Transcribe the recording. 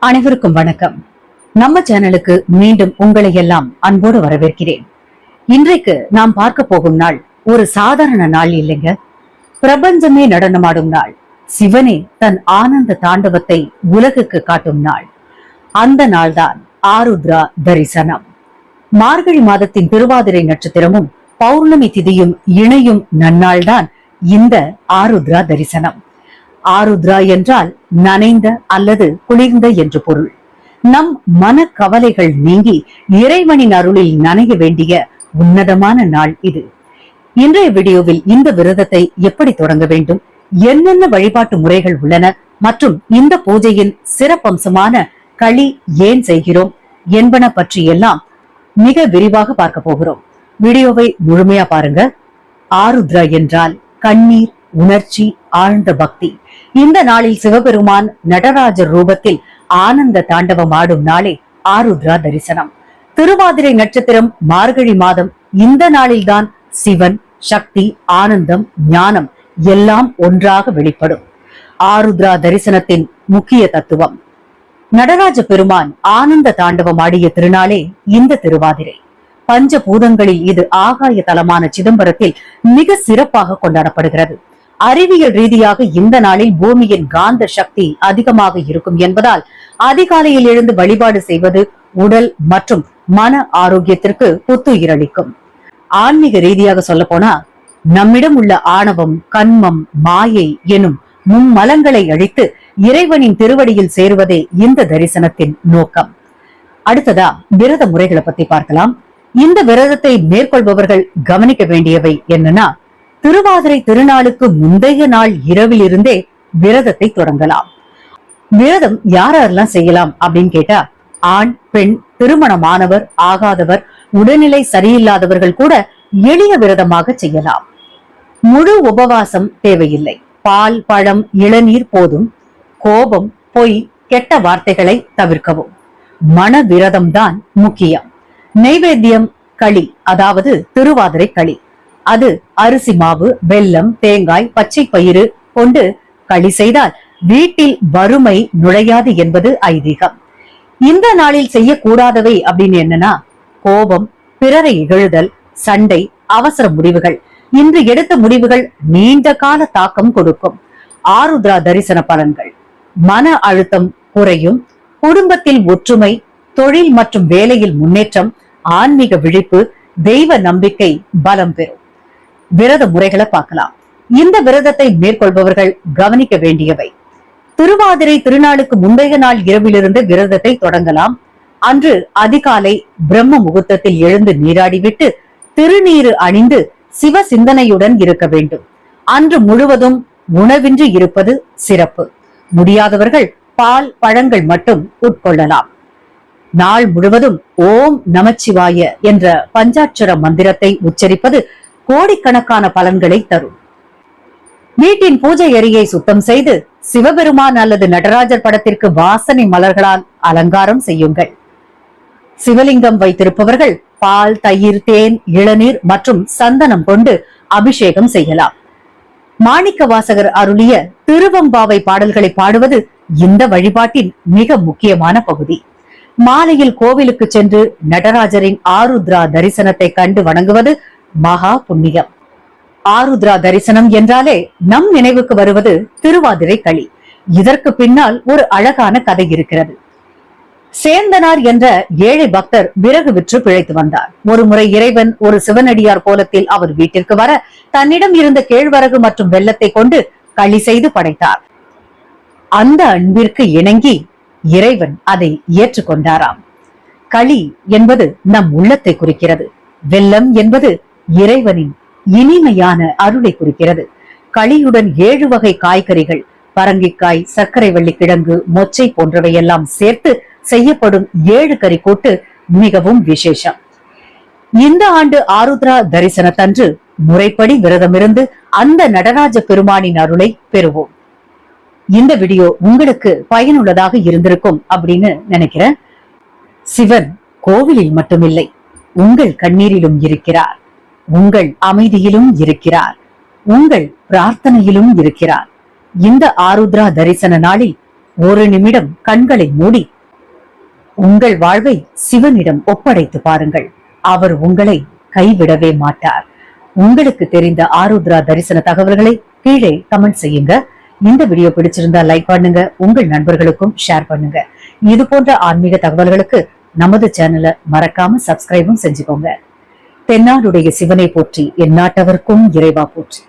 அனைவருக்கும் வணக்கம். நம்ம சேனலுக்கு மீண்டும் உங்களை எல்லாம் அன்போடு வரவேற்கிறேன். இன்றைக்கு நாம் பார்க்க போகும் நாள் ஒரு சாதாரண நாள் இல்லைங்க. பிரபஞ்சமே நடனமாடும் நாள். சிவனே தன் ஆனந்த தாண்டவத்தை உலகுக்கு காட்டும் நாள். அந்த நாள்தான் ஆருத்ரா தரிசனம். மார்கழி மாதத்தின் திருவாதிரை நட்சத்திரமும் பௌர்ணமி திதியும் இணையும் நன்னாள்தான் இந்த ஆருத்ரா தரிசனம். ஆருத்ரா என்றால் நனைந்த அல்லது குளிர்ந்த என்று பொருள். நம் மன கவலைகள் நீங்கி இறைவனின் அருளில் நனைய வேண்டிய உன்னதமான நாள் இது. இன்றைய வீடியோவில் இந்த விரதத்தை எப்படி தொடங்க வேண்டும், என்னென்ன வழிபாட்டு முறைகள் உள்ளன மற்றும் இந்த பூஜையின் சிறப்பம்சமான களி ஏன் செய்கிறோம் என்பன பற்றி எல்லாம் மிக விரிவாக பார்க்க போகிறோம். வீடியோவை முழுமையா பாருங்க. ஆருத்ரா என்றால் கண்ணீர், உணர்ச்சி, ஆழ்ந்த பக்தி. இந்த நாளில் சிவபெருமான் நடராஜர் ரூபத்தில் ஆனந்த தாண்டவம் ஆடும் நாளே ஆருத்ரா தரிசனம். திருவாதிரை நட்சத்திரம், மார்கழி மாதம். இந்த நாளில்தான் சிவன், சக்தி, ஆனந்தம், ஞானம் எல்லாம் ஒன்றாக வெளிப்படும். ஆருத்ரா தரிசனத்தின் முக்கிய தத்துவம். நடராஜ பெருமான் ஆனந்த தாண்டவம் ஆடிய திருநாளே இந்த திருவாதிரை. பஞ்சபூதங்களில் இது ஆகாய தலமான சிதம்பரத்தில் மிக சிறப்பாக கொண்டாடப்படுகிறது. அறிவியல் ரீதியாக இந்த நாளில் பூமியின் காந்த சக்தி அதிகமாக இருக்கும் என்பதால் அதிகாலையில் எழுந்து வழிபாடு செய்வது உடல் மற்றும் மன ஆரோக்கியத்திற்கு புத்துயிரளிக்கும். ஆன்மீக ரீதியாக சொல்ல போனா நம்மிடம் உள்ள ஆணவம், கன்மம், மாயை எனும் மும்மலங்களை அழித்து இறைவனின் திருவடியில் சேருவதே இந்த தரிசனத்தின் நோக்கம். அடுத்ததா விரத முறைகளை பத்தி பார்க்கலாம். இந்த விரதத்தை மேற்கொள்பவர்கள் கவனிக்க வேண்டியவை என்னன்னா, திருவாதிரை திருநாளுக்கு முந்தைய நாள் இரவில் இருந்தே விரதத்தை தொடங்கலாம். விரதம் யாரெல்லாம் செய்யலாம் அப்படின்னு கேட்டா, ஆண், பெண், திருமணமானவர், ஆகாதவர், உடல்நிலை சரியில்லாதவர்கள் கூட எளிய விரதமாக செய்யலாம். முழு உபவாசம் தேவையில்லை. பால், பழம், இளநீர் போதும். கோபம், பொய், கெட்ட வார்த்தைகளை தவிர்க்கவும். மன விரதம் தான் முக்கியம். நைவேத்தியம் களி, அதாவது திருவாதிரை களி. அது அரிசி மாவு, வெல்லம், தேங்காய், பச்சை பயிறு கொண்டு களி செய்தால் வீட்டில் வறுமை நுழையாது என்பது ஐதீகம். இந்த நாளில் செய்யக்கூடாதவை அப்படின்னு என்னன்னா, கோபம், பிறரை இகழுதல், சண்டை, அவசர முடிவுகள். இன்று எடுத்த முடிவுகள் நீண்ட கால தாக்கம் கொடுக்கும். ஆருத்ரா தரிசன பலன்கள். மன அழுத்தம் குறையும். குடும்பத்தில் ஒற்றுமை, தொழில் மற்றும் வேலையில் முன்னேற்றம், ஆன்மீக விழிப்பு, தெய்வ நம்பிக்கை பலம் பெறும். விரத முறைகளை பார்க்கலாம். இந்த விரதத்தை மேற்கொள்பவர்கள் கவனிக்க வேண்டியவை. திருவாதிரை திருநாளுக்கு முந்தைய நாள் இரவிலிருந்து விரதத்தை தொடங்கலாம். அன்று அதிகாலை பிரம்ம முகூர்த்தத்தில் எழுந்து நீராடிவிட்டு திருநீரு அணிந்து சிவ சிந்தனையுடன் இருக்க வேண்டும். அன்று முழுவதும் உணவின்றி இருப்பது சிறப்பு. முடியாதவர்கள் பால், பழங்கள் மட்டும் உட்கொள்ளலாம். நாள் முழுவதும் ஓம் நமச்சிவாய என்ற பஞ்சாட்சர மந்திரத்தை உச்சரிப்பது கோடிக்கணக்கான பலன்களை தரும். வீட்டின் பூஜை அறையை சுத்தம் செய்து சிவபெருமான் அல்லது நடராஜர் படத்திற்கு வாசனை மலர்களால் அலங்காரம் செய்யுங்கள். சிவலிங்கம் வைத்திருப்பவர்கள் பால், தயிர், தேன், இளநீர் மற்றும் சந்தனம் கொண்டு அபிஷேகம் செய்யலாம். மாணிக்க வாசகர் அருளிய திருவம்பாவை பாடல்களை பாடுவது இந்த வழிபாட்டின் மிக முக்கியமான பகுதி. மாலையில் கோவிலுக்கு சென்று நடராஜரின் ஆருத்ரா தரிசனத்தை கண்டு வணங்குவது மகா புண்ணியம். ஆருத்ரா தரிசனம் என்றாலே நம் நினைவுக்கு வருவது திருவாதிரை களி. இதற்கு பின்னால் ஒரு அழகான கதை இருக்கிறது. சேந்தனார் என்ற ஏழை பக்தர் விறகு விற்று பிழைத்து வந்தார். ஒரு முறை இறைவன் ஒரு சிவனடியார் கோலத்தில் அவர் வீட்டிற்கு வர தன்னிடம் இருந்த கேழ்வரகு மற்றும் வெல்லத்தை கொண்டு களி செய்து படைத்தார். அந்த அன்பிற்கு இணங்கி இறைவன் அதை ஏற்றுக்கொண்டாராம். களி என்பது நம் உள்ளத்தை குறிக்கிறது. வெல்லம் என்பது இறைவனின் இனிமையான அருளை குறிக்கிறது. களியுடன் 7 வகை காய்கறிகள், பரங்கிக்காய், சர்க்கரை வள்ளி கிழங்கு, மொச்சை போன்றவையெல்லாம் சேர்த்து செய்யப்படும் 7 கறி கூட்டு மிகவும் விசேஷம். இந்த ஆண்டு ஆருத்ரா தரிசனத்தன்று முறைப்படி விரதமிருந்து அந்த நடராஜ பெருமானின் அருளை பெறுவோம். இந்த வீடியோ உங்களுக்கு பயனுள்ளதாக இருந்திருக்கும் அப்படின்னு நினைக்கிறேன். சிவன் கோவிலில் மட்டுமில்லை, உங்கள் கண்ணீரிலும் இருக்கிறார், உங்கள் அமைதியிலும் இருக்கிறார், உங்கள் பிரார்த்தனையிலும் இருக்கிறார். இந்த ஆருத்ரா தரிசன நாளில் ஒரு நிமிடம் கண்களை மூடி உங்கள் வாழ்வை சிவனிடம் ஒப்படைத்து பாருங்கள். அவர் உங்களை கைவிடவே மாட்டார். உங்களுக்கு தெரிந்த ஆருத்ரா தரிசன தகவல்களை கீழே கமெண்ட் செய்யுங்க. இந்த வீடியோ பிடிச்சிருந்தா லைக் பண்ணுங்க, உங்கள் நண்பர்களுக்கும் ஷேர் பண்ணுங்க. இது போன்ற ஆன்மீக தகவல்களுக்கு நமது சேனலை மறக்காம சப்ஸ்கிரைபும் செஞ்சுக்கோங்க. தென்னாடுடைய சிவனை போற்றி, எந்நாட்டவர்க்கும் இறைவா போற்றி.